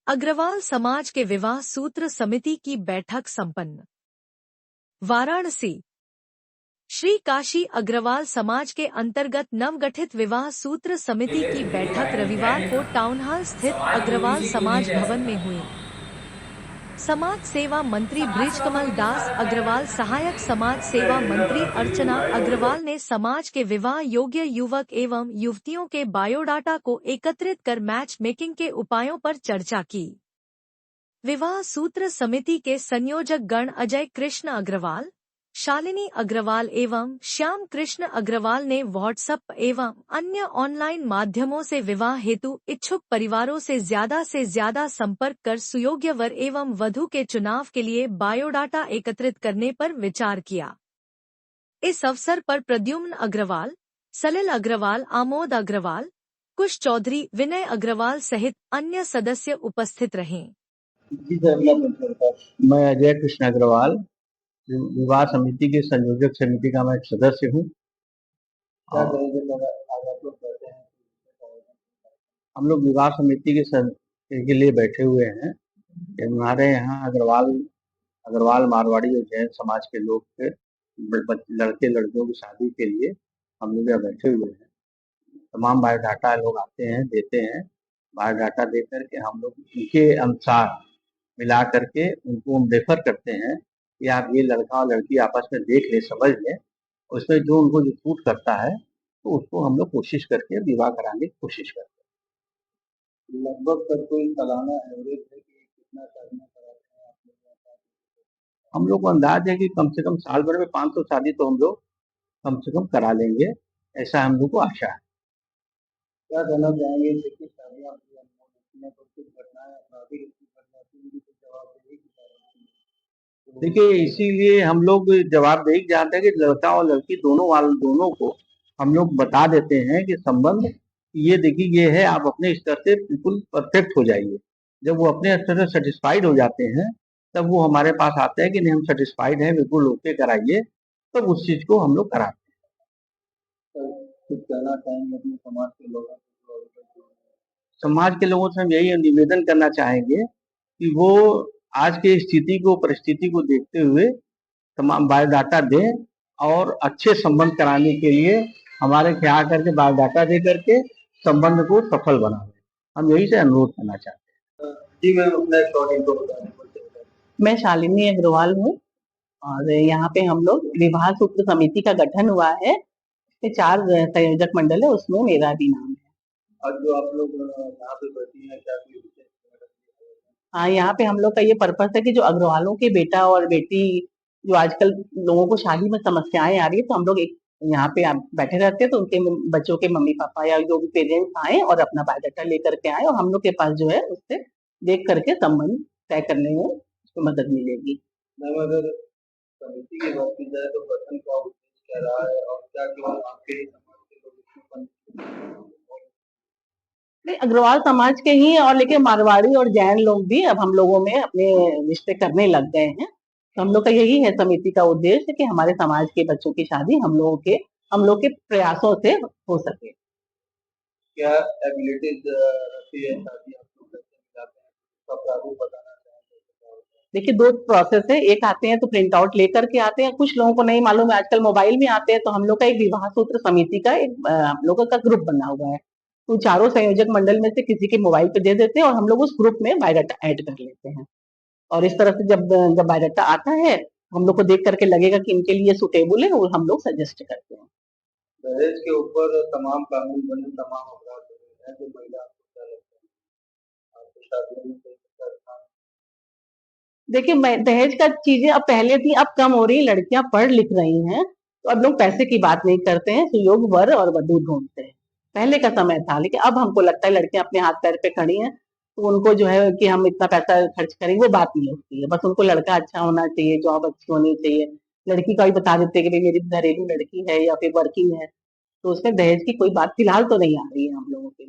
अग्रवाल समाज के विवाह सूत्र समिति की बैठक संपन्न। वाराणसी। श्री काशी अग्रवाल समाज के अंतर्गत नवगठित विवाह सूत्र समिति की बैठक रविवार को टाउन हॉल स्थित अग्रवाल समाज भवन में हुई। समाज सेवा मंत्री बृजकमल दास अग्रवाल, सहायक समाज सेवा मंत्री अर्चना अग्रवाल ने समाज के विवाह योग्य युवक एवं युवतियों के बायोडाटा को एकत्रित कर मैच मेकिंग के उपायों पर चर्चा की। विवाह सूत्र समिति के संयोजक गण अजय कृष्ण अग्रवाल, शालिनी अग्रवाल एवं श्याम कृष्ण अग्रवाल ने व्हाट्सएप एवं अन्य ऑनलाइन माध्यमों से विवाह हेतु इच्छुक परिवारों से ज्यादा संपर्क कर सुयोग्य वर एवं वधू के चुनाव के लिए बायोडाटा एकत्रित करने पर विचार किया। इस अवसर पर प्रद्युम्न अग्रवाल, सलिल अग्रवाल, आमोद अग्रवाल, कुश चौधरी, विनय अग्रवाल सहित अन्य सदस्य उपस्थित रहे। मैं अजय कृष्ण अग्रवाल, विवाह समिति के संयोजक समिति का मैं एक सदस्य हूँ। हम लोग विवाह समिति के लिए बैठे हुए हैं। हमारे यहाँ अग्रवाल मारवाड़ी और जैन समाज के लोग के लड़के लड़कियों की शादी के लिए हम लोग यहाँ बैठे हुए हैं। तमाम बायोडाटा लोग आते हैं, देते हैं। बायोडाटा दे करके हम लोग उनके अनुसार मिला करके उनको हम रेफर करते हैं कि आप ये लड़का और लड़की आपस में देख ले, समझ लें, उसमें जो उनको जो सूट करता है तो उसको हम लोग कोशिश करके विवाह कराने की कोशिश करते हैं। लगभग सर कोई सालाना एवरेज है कि कितना शादियां कराते हैं आप लोग? हम लोग को अंदाज है कि कम से कम साल भर में 500 शादी तो हम लोग कम से कम करा लेंगे, ऐसा हम लोग को आशा है। क्या कहना चाहेंगे? देखिए शादियां कुछ घटनाएं अपराधी देखिए, इसीलिए हम लोग जवाबदेही जानते हैं कि लड़का और लड़की दोनों को हम लोग बता देते हैं कि संबंध ये देखिए ये है, आप अपने स्तर से बिल्कुल परफेक्ट हो जाइए। जब वो अपने स्तर से सेटिस्फाइड हो जाते हैं तब वो हमारे पास आते हैं कि नहीं हम सेटिस्फाइड हैं, बिल्कुल ओके कराइए, तब तो उस चीज को हम लोग कराते हैं। कुछ कहना चाहेंगे अपने समाज के लोगों को? समाज के लोगों से हम यही निवेदन करना चाहेंगे कि वो आज की स्थिति को, परिस्थिति को देखते हुए तमाम बायोडाटा दें और अच्छे संबंध कराने के लिए हमारे यहाँ करके बायोडाटा दे करके संबंध को सफल बनाएं। हम यही से अनुरोध करना चाहते हैं। जी मैम, अपना शॉर्ट को बताएं। मैं शालिनी अग्रवाल हूँ और यहाँ पे हम लोग विवाह सूत्र समिति का गठन हुआ है। 4 संयोजक मंडल है, उसमें मेरा भी नाम है। और जो आप लोग यहाँ पे बैठी हैं, क्या हाँ, यहाँ पे हम लोग का ये पर्पस है कि जो अग्रवालों के बेटा और बेटी जो आजकल लोगों को शादी में समस्याएं आ रही है, तो हम लोग एक यहाँ पे बैठे रहते हैं, तो उनके बच्चों के मम्मी पापा या जो भी पेरेंट्स आए और अपना बायोडाटा लेकर के आए और हम लोग के पास जो है उससे देख करके संबंध तय करने में उसको मदद मिलेगी। अगर समिति की बात की जाए तो गठन का उद्देश्य क्या रहा है और क्या केवल आपके समाज के लोग नहीं, अग्रवाल समाज के ही और लेकिन मारवाड़ी और जैन लोग भी अब हम लोगों में अपने रिश्ते करने लग गए हैं। तो हम लोग का यही है समिति का उद्देश्य कि हमारे समाज के बच्चों की शादी हम लोग के प्रयासों से हो सके। क्या एबिलिटीज रहती है शादी आप लोग कैसे मिलाते हैं, उसका प्रारूप बताना चाहेंगे? देखिए 2 प्रोसेस है, एक आते हैं तो प्रिंट आउट लेकर के आते हैं, कुछ लोगों को नहीं मालूम है आजकल मोबाइल में आते हैं, तो हम लोग का एक विवाह सूत्र समिति का एक हम लोगों का ग्रुप बना हुआ है। तो चारों संयोजक मंडल में से किसी के मोबाइल पे दे देते हैं और हम लोग उस ग्रुप में बायोडाटा ऐड कर लेते हैं और इस तरह से जब बायोडाटा आता है हम लोग को देख करके लगेगा कि इनके लिए सुटेबल है और हम लोग सजेस्ट करते हैं। दहेज के ऊपर तमाम कानून बने, तमाम अपराध हैं, जो महिला देखिए दहेज का चीजें अब पहले थी, अब कम हो रही, लड़कियां पढ़ लिख रही हैं, तो अब लोग पैसे की बात नहीं करते हैं, सुयोग वर और वधू ढूंढते हैं। पहले का समय था, लेकिन अब हमको लगता है लड़कियां अपने हाथ पैर पे खड़ी हैं, तो उनको जो है कि हम इतना पैसा खर्च करेंगे वो बात नहीं होती है। बस उनको लड़का अच्छा होना चाहिए, जॉब अच्छी होनी चाहिए। लड़की का भी बता देते हैं कि भाई मेरी घरेलू लड़की है या फिर वर्किंग है, तो उसमें दहेज की कोई बात फिलहाल तो नहीं आ रही है हम लोगों के